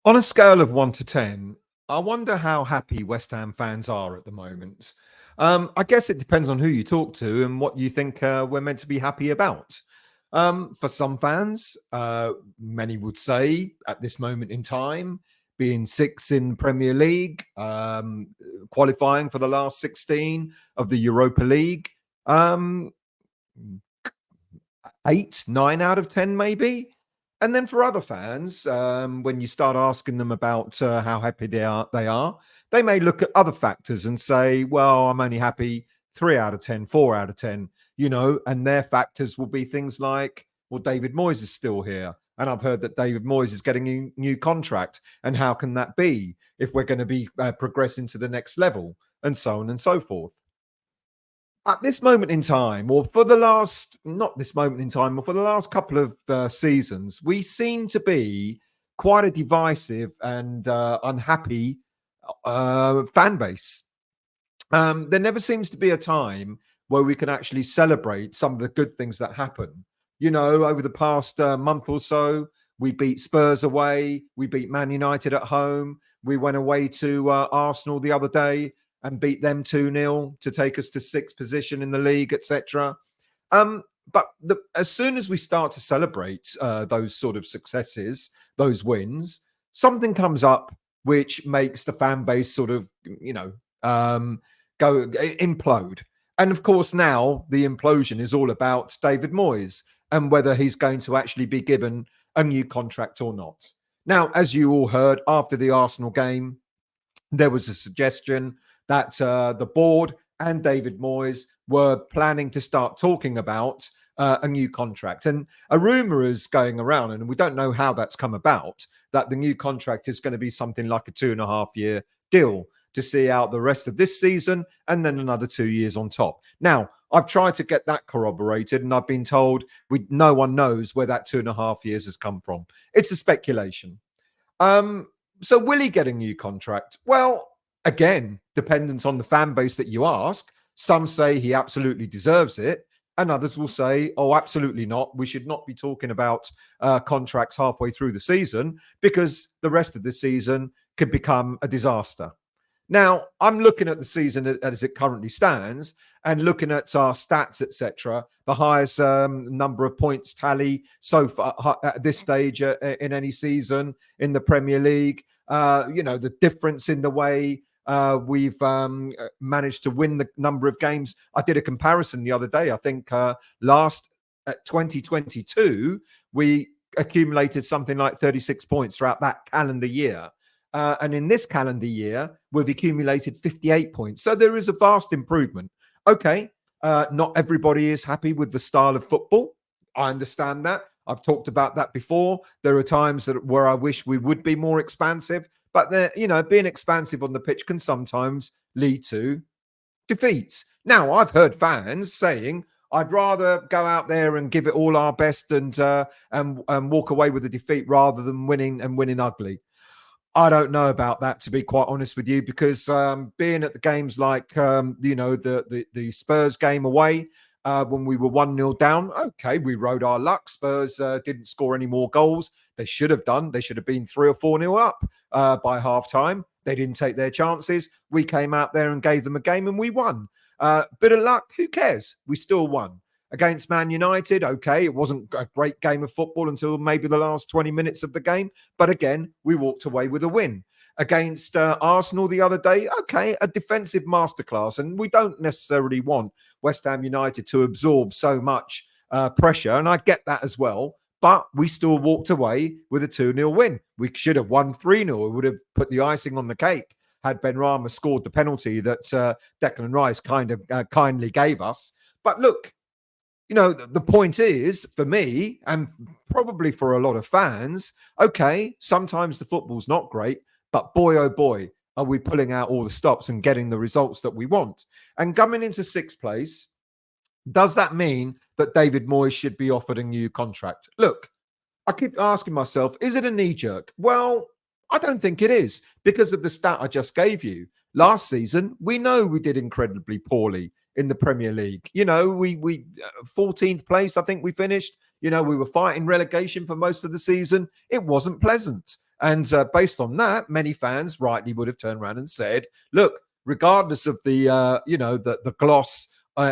On a scale of 1 to 10, I wonder how happy West Ham fans are at the moment. I guess it depends on who you talk to and what you think we're meant to be happy about. For some fans, many would say at this moment in time, being sixth in Premier League, qualifying for the last 16 of the Europa League, um, 8, 9 out of 10, maybe. And then for other fans, when you start asking them about how happy they may look at other factors and say, well, I'm only happy 3 out of 10, 4 out of 10, and their factors will be things like, well, David Moyes is still here. And I've heard that David Moyes is getting a new contract. And how can that be if we're going to be progressing to the next level, and so on and so forth? At this moment in time, or for the last, not this moment in time, or for the last couple of seasons, we seem to be quite a divisive and unhappy fan base. There never seems to be a time where we can actually celebrate some of the good things that happen. Over the past month or so, we beat Spurs away, we beat Man United at home, we went away to Arsenal the other day and beat them 2-0 to take us to sixth position in the league, etc. But as soon as we start to celebrate those sort of successes, those wins, something comes up which makes the fan base sort of, go implode. And of course, now the implosion is all about David Moyes and whether he's going to actually be given a new contract or not. Now, as you all heard after the Arsenal game, there was a suggestion that the board and David Moyes were planning to start talking about a new contract. And a rumor is going around, and we don't know how that's come about, that the new contract is going to be something like a 2.5-year deal to see out the rest of this season and then another 2 years on top. Now, I've tried to get that corroborated, and I've been told no one knows where that 2.5 years has come from. It's a speculation. So will he get a new contract? Well, again, dependent on the fan base that you ask. Some say he absolutely deserves it, and others will say, oh, absolutely not. We should not be talking about contracts halfway through the season because the rest of the season could become a disaster. Now, I'm looking at the season as it currently stands and looking at our stats, etc. The highest number of points tally so far at this stage in any season in the Premier League. The difference in the way we've managed to win the number of games. I did a comparison the other day. I think last 2022, we accumulated something like 36 points throughout that calendar year. And in this calendar year, we've accumulated 58 points. So there is a vast improvement. Okay, not everybody is happy with the style of football. I understand that. I've talked about that before. There are times where I wish we would be more expansive. But being expansive on the pitch can sometimes lead to defeats. Now, I've heard fans saying, I'd rather go out there and give it all our best and walk away with a defeat rather than winning ugly. I don't know about that, to be quite honest with you, because being at the games like, the Spurs game away, when we were 1-0 down, okay, we rode our luck. Spurs didn't score any more goals. They should have done. They should have been 3 or 4-0 up by half-time. They didn't take their chances. We came out there and gave them a game and we won. Bit of luck, who cares? We still won. Against Man United, okay, it wasn't a great game of football until maybe the last 20 minutes of the game. But again, we walked away with a win. Against Arsenal the other day, okay, a defensive masterclass. And we don't necessarily want West Ham United to absorb so much pressure. And I get that as well. But we still walked away with a 2-0 win. We should have won 3-0. It would have put the icing on the cake had Benrahma scored the penalty that Declan Rice kind of kindly gave us. But look, the point is, for me, and probably for a lot of fans, okay, sometimes the football's not great, but boy, oh boy, are we pulling out all the stops and getting the results that we want. And coming into sixth place, does that mean that David Moyes should be offered a new contract? Look, I keep asking myself, is it a knee jerk? Well, I don't think it is because of the stat I just gave you. Last season, we know we did incredibly poorly in the Premier League. We 14th place, I think we finished. We were fighting relegation for most of the season. It wasn't pleasant. And based on that, many fans rightly would have turned around and said, look, regardless of the the gloss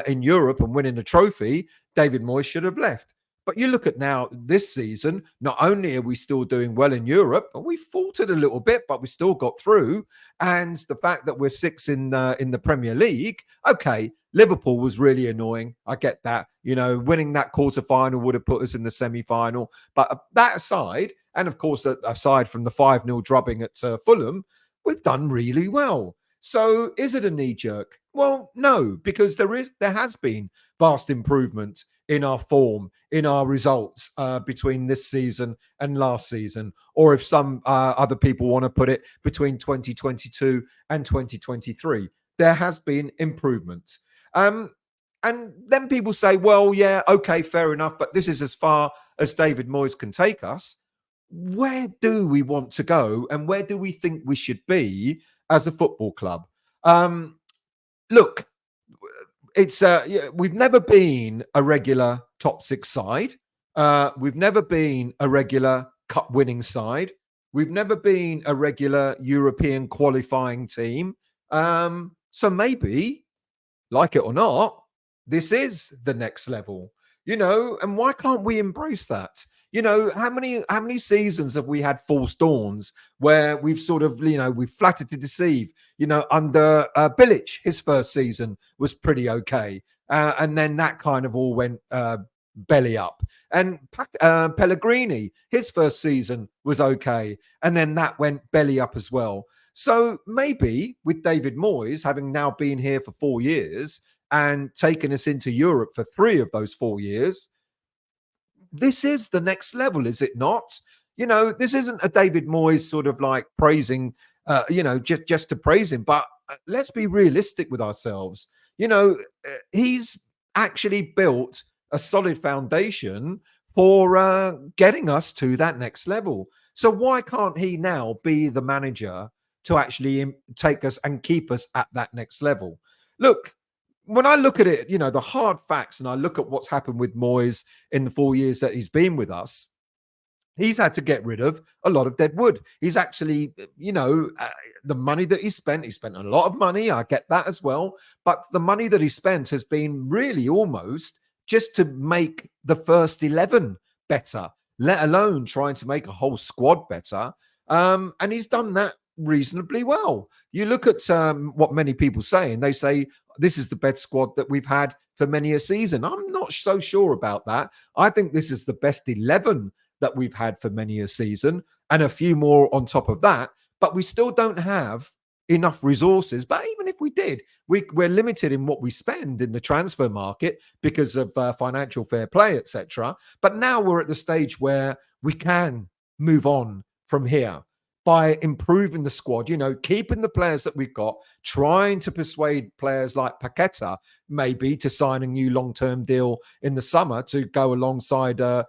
in Europe and winning a trophy, David Moyes should have left. But you look at now this season, not only are we still doing well in Europe, but we faltered a little bit, but we still got through. And the fact that we're sixth in the Premier League, okay, Liverpool was really annoying. I get that. Winning that quarter-final would have put us in the semi-final. But that aside, and of course, aside from the 5-0 drubbing at Fulham, we've done really well. So is it a knee-jerk? Well, no, because there has been vast improvement in our form, in our results between this season and last season, or if some other people want to put it, between 2022 and 2023. There has been improvement. And then people say, well, yeah, okay, fair enough, but this is as far as David Moyes can take us. Where do we want to go, and where do we think we should be as a football club? Look, it's we've never been a regular top 6 side. We've never been a regular cup winning side. We've never been a regular European qualifying team. So maybe, like it or not, this is the next level, and why can't we embrace that? How many seasons have we had false dawns where we've sort of, we've flattered to deceive, under Bilic, his first season was pretty okay. And then that kind of all went belly up. And Pellegrini, his first season was okay. And then that went belly up as well. So maybe with David Moyes, having now been here for 4 years and taken us into Europe for 3 of those 4 years, this is the next level, is it not? This isn't a David Moyes sort of like praising, just to praise him. But let's be realistic with ourselves. He's actually built a solid foundation for getting us to that next level. So why can't he now be the manager to actually take us and keep us at that next level? Look, when I look at it, the hard facts, and I look at what's happened with Moyes in the 4 years that he's been with us, he's had to get rid of a lot of dead wood. He's actually, the money that he spent a lot of money. I get that as well. But the money that he spent has been really almost just to make the first 11 better, let alone trying to make a whole squad better. And he's done that reasonably well. You look at what many people say, and they say this is the best squad that we've had for many a season. I'm not so sure about that. I think this is the best 11 that we've had for many a season, and a few more on top of that. But we still don't have enough resources. But even if we did, we're limited in what we spend in the transfer market because of financial fair play, etc. But now we're at the stage where we can move on from here by improving the squad, keeping the players that we've got, trying to persuade players like Paqueta maybe to sign a new long-term deal in the summer to go alongside the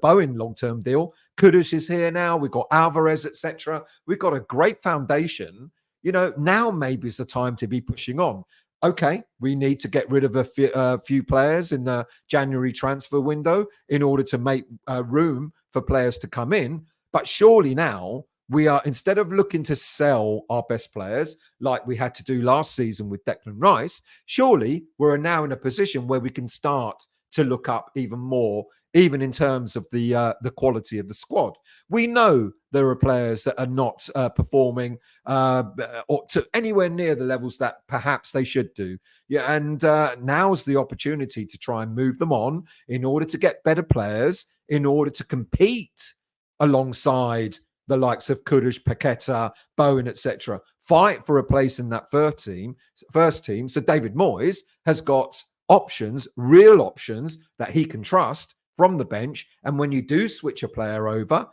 Bowen long-term deal. Kudus is here now. We've got Alvarez, etc. We've got a great foundation. Now maybe is the time to be pushing on. Okay, we need to get rid of a few players in the January transfer window in order to make room for players to come in. But surely now, we are, instead of looking to sell our best players like we had to do last season with Declan Rice, surely we're now in a position where we can start to look up even more, even in terms of the quality of the squad. We know there are players that are not performing or to anywhere near the levels that perhaps they should do. Yeah, and now's the opportunity to try and move them on in order to get better players, in order to compete alongside the likes of Kudus, Paqueta, Bowen, etc. Fight for a place in that first team. So David Moyes has got options, real options that he can trust from the bench. And when you do switch a player over,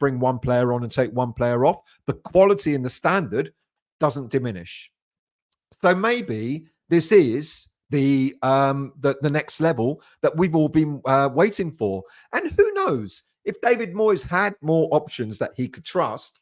bring one player on and take one player off, the quality and the standard doesn't diminish. So maybe this is the next level that we've all been waiting for. And who knows? If David Moyes had more options that he could trust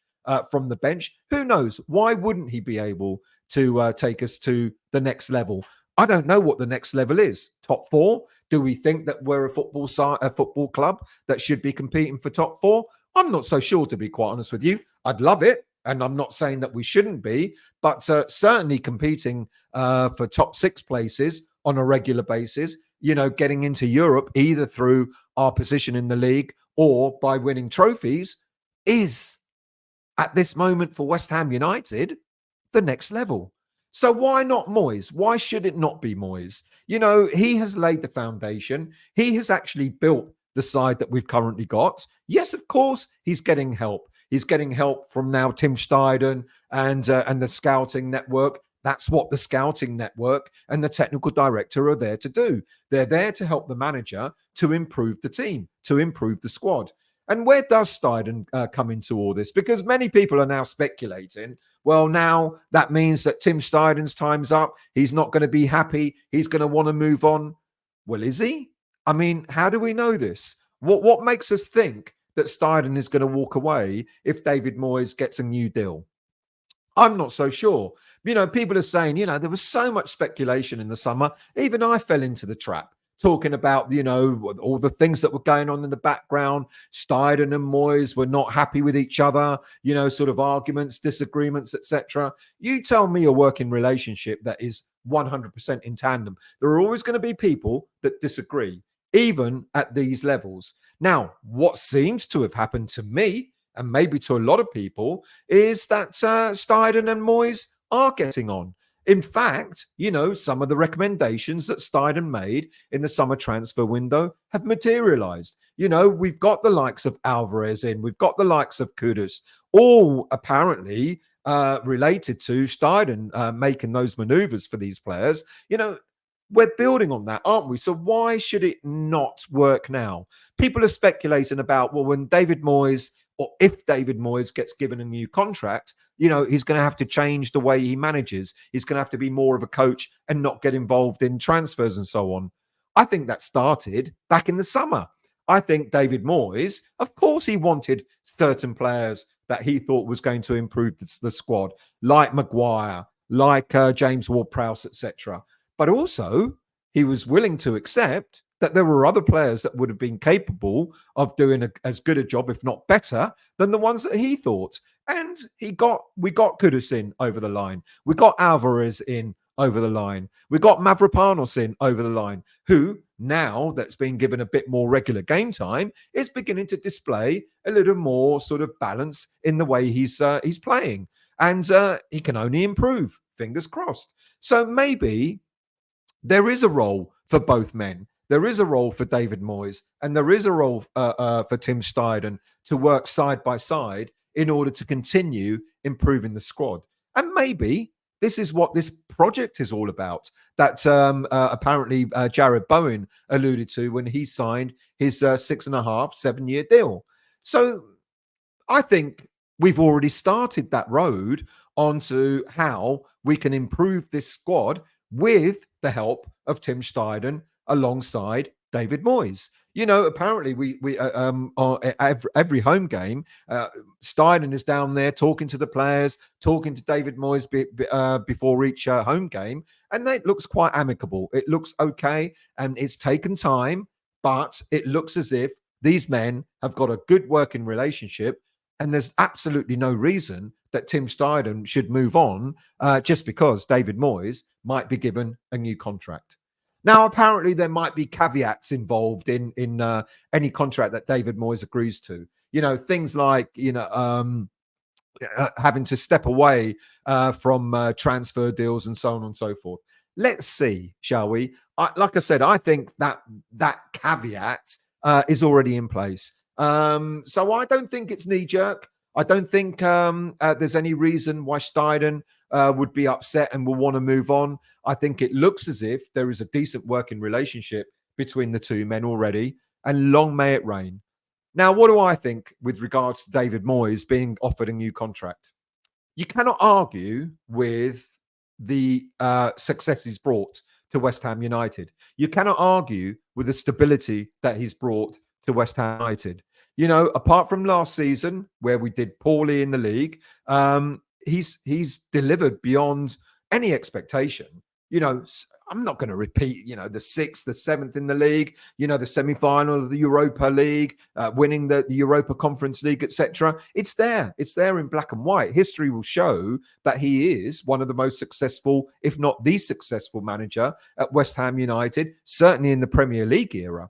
from the bench, who knows? Why wouldn't he be able to take us to the next level? I don't know what the next level is. Top 4? Do we think that we're a football club that should be competing for top four? I'm not so sure, to be quite honest with you. I'd love it, and I'm not saying that we shouldn't be, but certainly competing for top six places on a regular basis, getting into Europe either through our position in the league or by winning trophies is, at this moment for West Ham United, the next level. So why not Moyes? Why should it not be Moyes? He has laid the foundation. He has actually built the side that we've currently got. Yes, of course, he's getting help. He's getting help from now Tim Steidten and the scouting network. That's what the scouting network and the technical director are there to do. They're there to help the manager to improve the team, to improve the squad. And where does Steidten come into all this? Because many people are now speculating, well, now that means that Tim Steidten's time's up. He's not going to be happy. He's going to want to move on. Well, is he? I mean, how do we know this? What makes us think that Steidten is going to walk away if David Moyes gets a new deal? I'm not so sure. People are saying, there was so much speculation in the summer. Even I fell into the trap, talking about, all the things that were going on in the background. Steidten and Moyes were not happy with each other, sort of arguments, disagreements, etc. You tell me a working relationship that is 100% in tandem. There are always going to be people that disagree, even at these levels. Now, what seems to have happened to me, and maybe to a lot of people, is that Steidten and Moyes are getting on. In fact, some of the recommendations that Steidten made in the summer transfer window have materialized. We've got the likes of Alvarez in, we've got the likes of Kudus, all apparently related to Steidten making those maneuvers for these players. We're building on that, aren't we? So why should it not work now? People are speculating about, well, when David Moyes, or if David Moyes gets given a new contract, he's going to have to change the way he manages. He's going to have to be more of a coach and not get involved in transfers and so on. I think that started back in the summer. I think David Moyes, of course, he wanted certain players that he thought was going to improve the squad, like Maguire, like James Ward-Prowse, etc. But also, he was willing to accept that there were other players that would have been capable of doing as good a job, if not better, than the ones that he thought. And we got Kudus in over the line. We got Alvarez in over the line. We got Mavropanos in over the line, who now that's been given a bit more regular game time is beginning to display a little more sort of balance in the way he's playing. And he can only improve, fingers crossed. So maybe there is a role for both men. There is a role for David Moyes, and there is a role for Tim Steidten to work side by side in order to continue improving the squad. And maybe this is what this project is all about, that apparently Jared Bowen alluded to when he signed his 6.5, 7-year deal. So I think we've already started that road onto how we can improve this squad with the help of Tim Steidten alongside David Moyes. Apparently we every home game, Steidten is down there talking to the players, talking to David Moyes before each home game, and it looks quite amicable. It looks okay, and it's taken time, but it looks as if these men have got a good working relationship, and there's absolutely no reason that Tim Steidten should move on just because David Moyes might be given a new contract. Now, apparently, there might be caveats involved in any contract that David Moyes agrees to. Things like having to step away from transfer deals and so on and so forth. Let's see, shall we? Like I said, I think that caveat is already in place. So I don't think it's knee-jerk. I don't think there's any reason why Steidten would be upset and will want to move on. I think it looks as if there is a decent working relationship between the two men already, and long may it rain. Now, what do I think with regards to David Moyes being offered a new contract? You cannot argue with the success he's brought to West Ham United. You cannot argue with the stability that he's brought to West Ham United. Apart from last season where we did poorly in the league, he's delivered beyond any expectation. I'm not going to repeat, the sixth, the seventh in the league, the semi-final of the Europa League, winning the Europa Conference League, etc. It's there. It's there in black and white. History will show that he is one of the most successful, if not the successful manager at West Ham United, certainly in the Premier League era.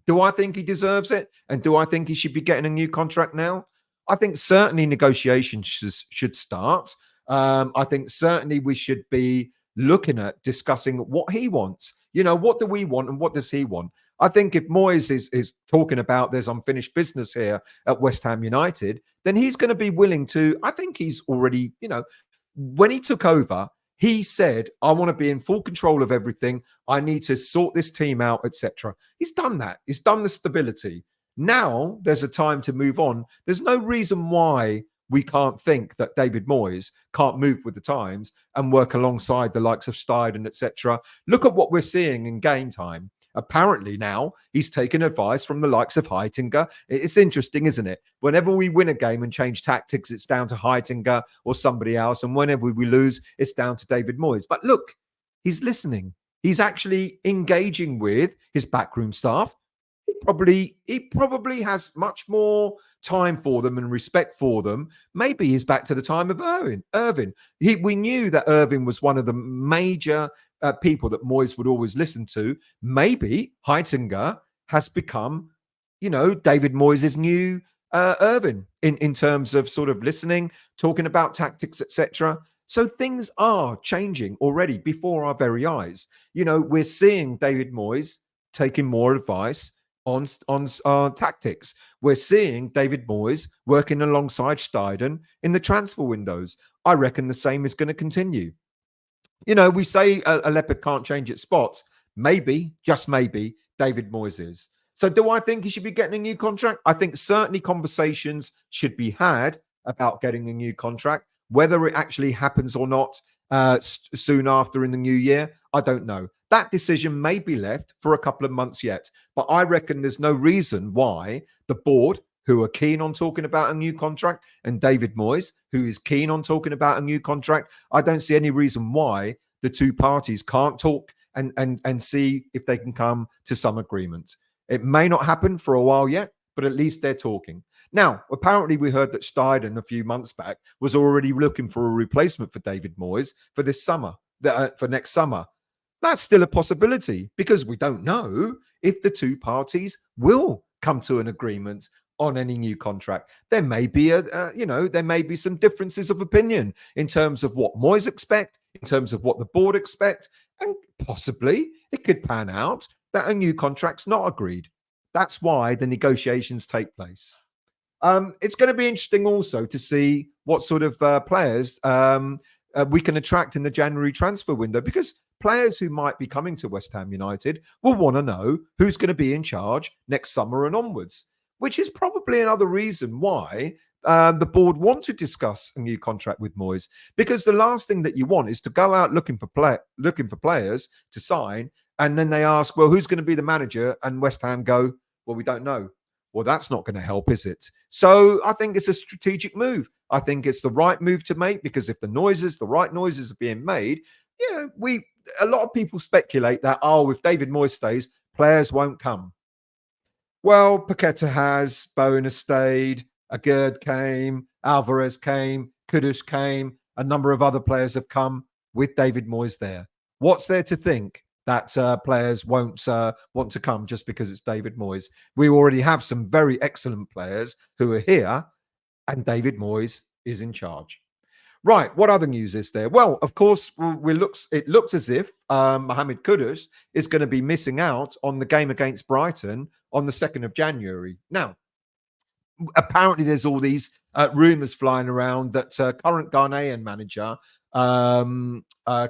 Do I think he deserves it? And do I think he should be getting a new contract now? I think certainly negotiations should start. I think certainly we should be looking at discussing what he wants. What do we want and what does he want? I think if Moyes is talking about there's unfinished business here at West Ham United, then he's going to be willing to, I think he's already, when he took over, he said, I want to be in full control of everything. I need to sort this team out, etc. He's done that. He's done the stability. Now there's a time to move on. There's no reason why we can't think that David Moyes can't move with the times and work alongside the likes of Steidten, etc. Look at what we're seeing in game time. Apparently now he's taken advice from the likes of Hughton. It's interesting, isn't it? Whenever we win a game and change tactics, it's down to Hughton or somebody else. And whenever we lose, it's down to David Moyes. But look, he's listening. He's actually engaging with his backroom staff. He probably has much more time for them and respect for them. Maybe he's back to the time of Irvin. We knew that Irvin was one of the major people that Moyes would always listen to. Maybe Hughton has become, David Moyes' new Irvin in terms of sort of listening, talking about tactics, etc. So things are changing already before our very eyes. We're seeing David Moyes taking more advice on tactics. We're seeing David Moyes working alongside Steidten in the transfer windows. I reckon the same is going to continue. We say a leopard can't change its spots. Maybe, just maybe, David Moyes is. So do I think he should be getting a new contract? I think certainly conversations should be had about getting a new contract. Whether it actually happens or not soon after in the new year, I don't know. That decision may be left for a couple of months yet. But I reckon there's no reason why the board, who are keen on talking about a new contract, and David Moyes, who is keen on talking about a new contract, I don't see any reason why the two parties can't talk and see if they can come to some agreement. It may not happen for a while yet, but at least they're talking. Now, apparently we heard that Steidten a few months back was already looking for a replacement for David Moyes for this summer, for next summer. That's still a possibility because we don't know if the two parties will come to an agreement on any new contract. There may be there may be some differences of opinion in terms of what Moyes expect, in terms of what the board expect, and possibly it could pan out that a new contract's not agreed. That's why the negotiations take place. It's going to be interesting also to see what sort of players we can attract in the January transfer window, because players who might be coming to West Ham United will want to know who's going to be in charge next summer and onwards, which is probably another reason why the board want to discuss a new contract with Moyes, because the last thing that you want is to go out looking for players to sign, and then they ask, well, who's going to be the manager? And West Ham go, well, we don't know. Well, that's not going to help, is it? So I think it's a strategic move. I think it's the right move to make, because if the right noises are being made, a lot of people speculate that, if David Moyes stays, players won't come. Well, Paqueta has, Bowen has stayed, Agerd came, Alvarez came, Kudus came, a number of other players have come with David Moyes there. What's there to think that players won't want to come just because it's David Moyes? We already have some very excellent players who are here, and David Moyes is in charge. Right, what other news is there? Well, of course, it looks as if Mohamed Kudus is going to be missing out on the game against Brighton on the 2nd of January. Now, apparently there's all these rumours flying around that current Ghanaian manager,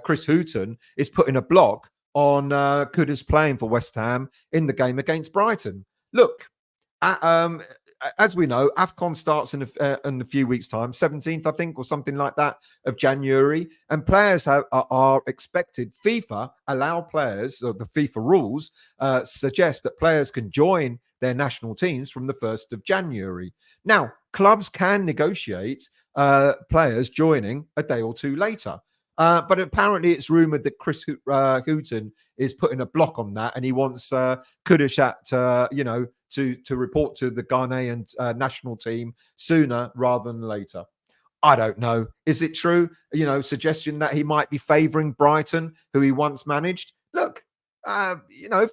Chris Hughton, is putting a block on Kudus playing for West Ham in the game against Brighton. Look, as we know, AFCON starts in a few weeks' time, 17th, I think, or something like that, of January. And players are expected. FIFA allow players, or the FIFA rules suggest that players can join their national teams from the 1st of January. Now, clubs can negotiate players joining a day or two later. But apparently, it's rumored that Hughton is putting a block on that, and he wants Kudus to report to the Ghanaian national team sooner rather than later. I don't know. Is it true? Suggestion that he might be favouring Brighton, who he once managed. Look,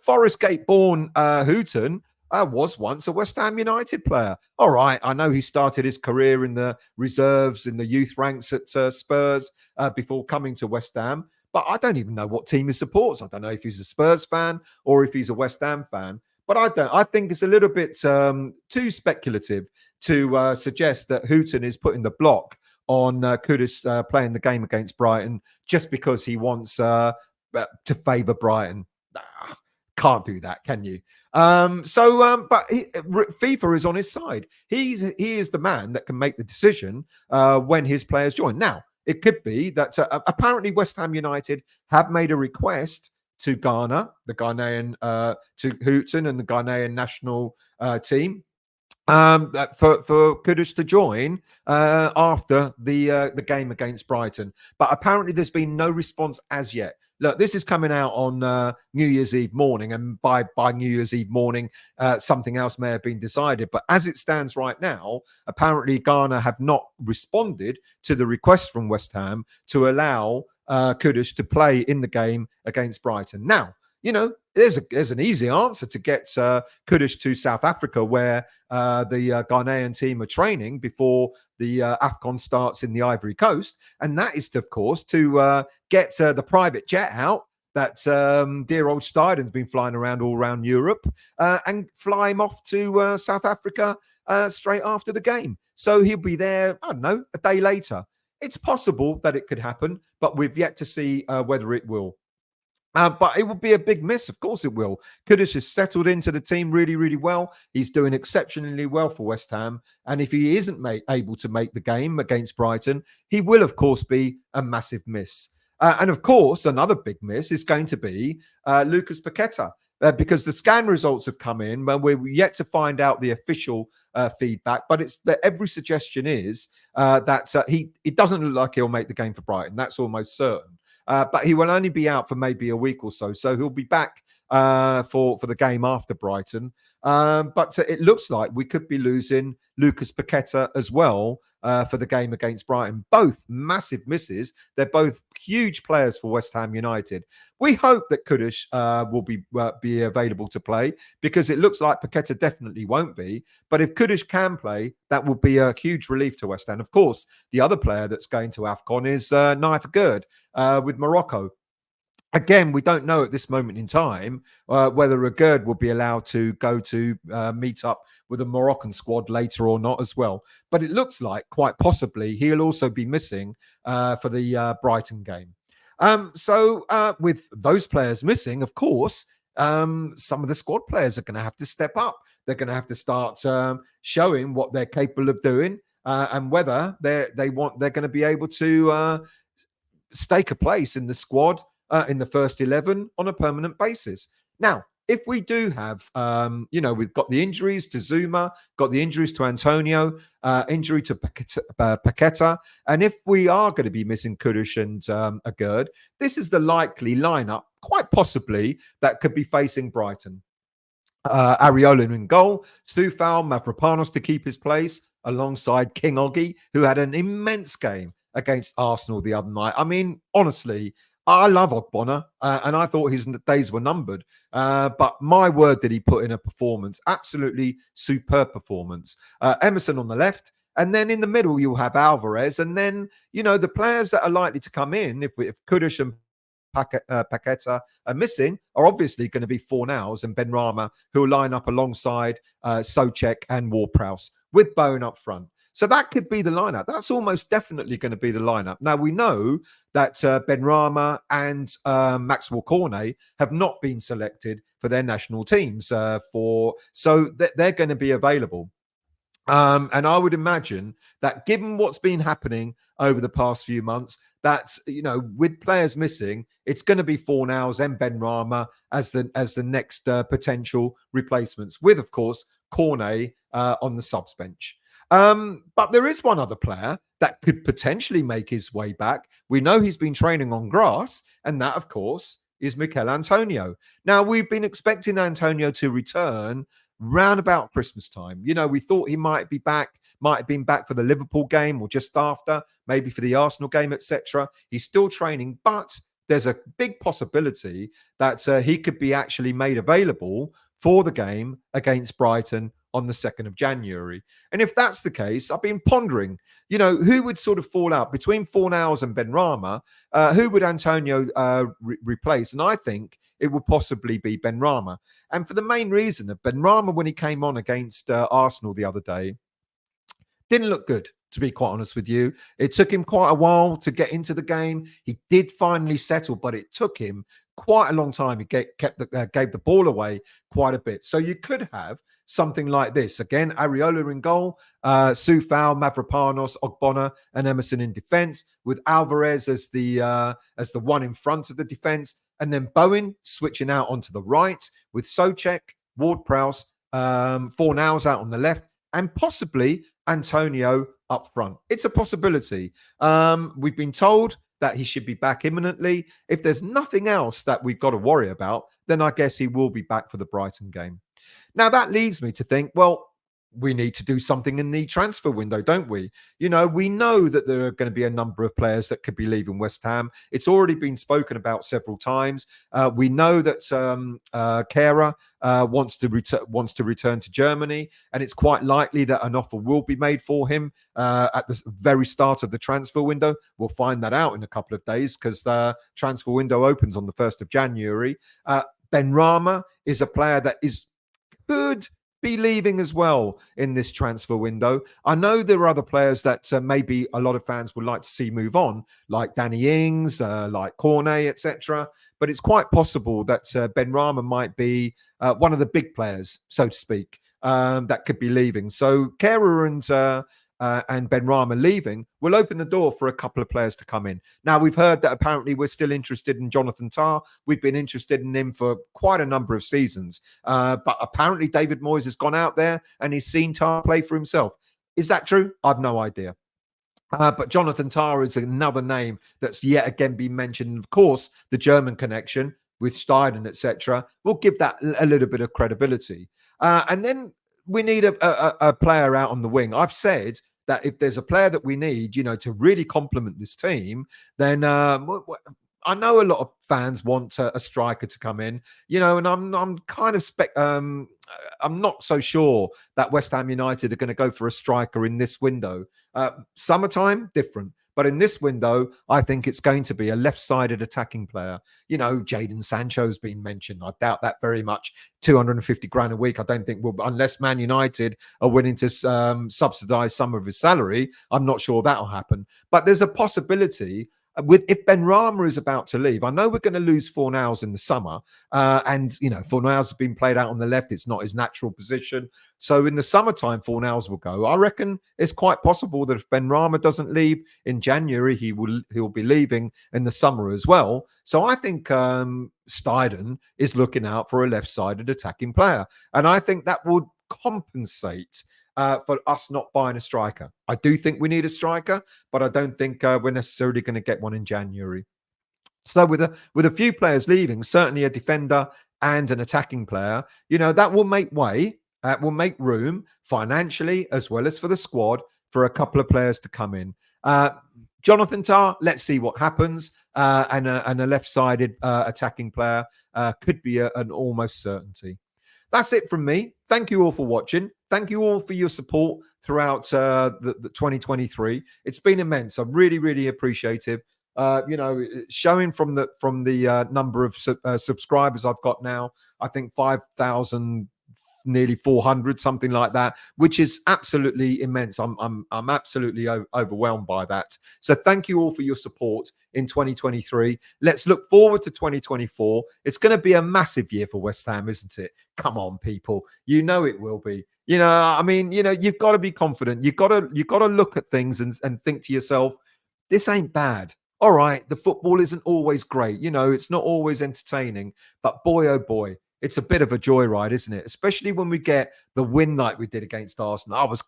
Forest Gate-born Hughton was once a West Ham United player. All right, I know he started his career in the reserves, in the youth ranks at Spurs before coming to West Ham. But I don't even know what team he supports. I don't know if he's a Spurs fan or if he's a West Ham fan. But I don't. I think it's a little bit too speculative to suggest that Hughton is putting the block on Kudus playing the game against Brighton just because he wants to favour Brighton. Can't do that, can you? But FIFA is on his side. He is the man that can make the decision when his players join. Now, it could be that apparently West Ham United have made a request to Ghana, the Ghanaian, to Hughton and the Ghanaian national team, for Kudus to join after the game against Brighton. But apparently there's been no response as yet. Look, this is coming out on New Year's Eve morning, and by New Year's Eve morning, something else may have been decided. But as it stands right now, apparently Ghana have not responded to the request from West Ham to allow Kudus to play in the game against Brighton. Now, there's an easy answer to get Kudus to South Africa, where the Ghanaian team are training before the AFCON starts in the Ivory Coast. And that is, of course, to get the private jet out that dear old Steidten's been flying around all around Europe and fly him off to South Africa straight after the game. So he'll be there, I don't know, a day later. It's possible that it could happen, but we've yet to see whether it will. But it will be a big miss. Of course it will. Kudus has settled into the team really, really well. He's doing exceptionally well for West Ham. And if he isn't able to make the game against Brighton, he will, of course, be a massive miss. And of course, another big miss is going to be Lucas Paqueta. Because the scan results have come in, but we're yet to find out the official feedback. But it's every suggestion is that he doesn't look like he'll make the game for Brighton. That's almost certain. But he will only be out for maybe a week or so. So he'll be back for the game after Brighton. But it looks like we could be losing Lucas Paqueta as well for the game against Brighton. Both massive misses. They're both huge players for West Ham United. We hope that Kudus will be available to play, because it looks like Paqueta definitely won't be. But if Kudus can play, that will be a huge relief to West Ham. Of course, the other player that's going to AFCON is Naif Agurd with Morocco. Again, we don't know at this moment in time whether Agurd will be allowed to go to meet up with a Moroccan squad later or not as well. But it looks like quite possibly he'll also be missing for the Brighton game. So with those players missing, of course, some of the squad players are going to have to step up. They're going to have to start showing what they're capable of doing and whether they're going to be able to stake a place in the squad in the first 11 on a permanent basis. Now, if we do have, we've got the injuries to Zuma, got the injuries to Antonio, injury to Paqueta, and if we are going to be missing Kudus and Agurd, this is the likely lineup, quite possibly, that could be facing Brighton. Areola in goal, Stufal, Mavropanos to keep his place, alongside King Oggy, who had an immense game against Arsenal the other night. I mean, honestly, I love Ogbonna, and I thought his days were numbered. But my word, did he put in a performance. Absolutely superb performance. Emerson on the left. And then in the middle, you'll have Alvarez. And then, the players that are likely to come in, if Kudus and Paqueta are missing, are obviously going to be Fornals and Benrahma, who will line up alongside Soucek and Ward-Prowse with Bowen up front. So that could be the lineup. That's almost definitely going to be the lineup. Now, we know that Benrahma and Maxwell Cornet have not been selected for their national teams, so they're going to be available. And I would imagine that, given what's been happening over the past few months, that, with players missing, it's going to be Fornals and Benrahma as the next potential replacements, with, of course, Cornet on the subs bench. But there is one other player that could potentially make his way back. We know he's been training on grass, and that, of course, is Mikel Antonio. Now, we've been expecting Antonio to return round about Christmas time. We thought he might have been back for the Liverpool game or just after, maybe for the Arsenal game, etc. He's still training, but there's a big possibility that he could be actually made available for the game against Brighton on the 2nd of January. And if that's the case, I've been pondering, who would sort of fall out between Fornals and Benrahma? Who would Antonio replace? And I think it would possibly be Benrahma. And for the main reason of Benrahma, when he came on against Arsenal the other day, didn't look good, to be quite honest with you. It took him quite a while to get into the game. He did finally settle, but it took him quite a long time. He gave the ball away quite a bit. So you could have something like this. Again, Areola in goal, Soufal, Mavropanos, Ogbonna, and Emerson in defence, with Alvarez as the one in front of the defence, and then Bowen switching out onto the right with Souček, Ward-Prowse, Fornals out on the left, and possibly Antonio up front. It's a possibility. We've been told that he should be back imminently. If there's nothing else that we've got to worry about, then I guess he will be back for the Brighton game. Now, that leads me to think, well, we need to do something in the transfer window, don't we? We know that there are going to be a number of players that could be leaving West Ham. It's already been spoken about several times. We know that Kehrer wants to return to Germany, and it's quite likely that an offer will be made for him at the very start of the transfer window. We'll find that out in a couple of days because the transfer window opens on the 1st of January. Benrahma is a player that could be leaving as well in this transfer window. I know there are other players that maybe a lot of fans would like to see move on, like Danny Ings, like Cornet, etc. But it's quite possible that Benrahma might be one of the big players, so to speak, that could be leaving. So Kehrer and Benrahma leaving will open the door for a couple of players to come in. Now, we've heard that apparently we're still interested in Jonathan Tah. We've been interested in him for quite a number of seasons. But apparently David Moyes has gone out there and he's seen Tah play for himself. Is that true? I've no idea. But Jonathan Tah is another name that's yet again been mentioned. Of course, the German connection with Steidten, etc., will give that a little bit of credibility. And then we need a player out on the wing. I've said that if there's a player that we need, to really complement this team, then I know a lot of fans want a striker to come in, and I'm kind of I'm not so sure that West Ham United are going to go for a striker in this window. Summertime, different. But in this window, I think it's going to be a left-sided attacking player. Jadon Sancho's been mentioned. I doubt that very much. 250 grand a week. I don't think unless Man United are willing to subsidise some of his salary, I'm not sure that'll happen. But there's a possibility if Benrahma is about to leave. I know we're going to lose Fornals in the summer, and Fornals has been played out on the left. It's not his natural position. So in the summertime, Fornals will go. I reckon it's quite possible that if Benrahma doesn't leave in January, he'll be leaving in the summer as well. So I think Steidten is looking out for a left-sided attacking player, and I think that would compensate for us not buying a striker. I do think we need a striker, but I don't think we're necessarily going to get one in January. So with a few players leaving, certainly a defender and an attacking player, that will make way, will make room financially as well as for the squad for a couple of players to come in. Jonathan Tah, let's see what happens. And a left-sided attacking player could be an almost certainty. That's it from me. Thank you all for watching. Thank you all for your support throughout the 2023. It's been immense. I'm really, really appreciative. Showing from the number of subscribers I've got now, I think 5,000, nearly 400, something like that, which is absolutely immense. I'm absolutely overwhelmed by that. So thank you all for your support in 2023. Let's look forward to 2024. It's going to be a massive year for West Ham, isn't it? Come on, people. It will be. You've got to be confident. You've got to look at things and think to yourself, this ain't bad. All right, the football isn't always great. It's not always entertaining, but boy, oh boy, it's a bit of a joyride, isn't it? Especially when we get the win like we did against Arsenal. I was,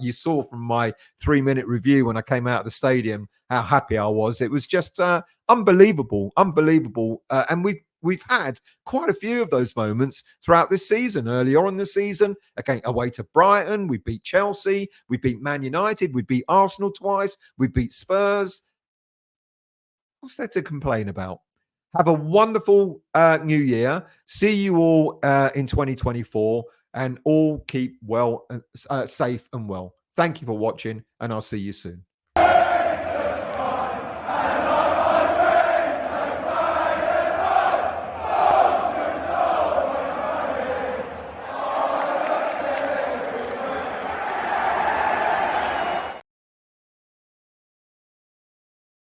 you saw from my 3-minute review when I came out of the stadium how happy I was. It was just unbelievable, unbelievable. And we've had quite a few of those moments throughout this season. Earlier on in the season, again, away to Brighton, we beat Chelsea, we beat Man United, we beat Arsenal twice, we beat Spurs. What's there to complain about? Have a wonderful new year. See you all in 2024, and all keep well, safe and well. Thank you for watching, and I'll see you soon.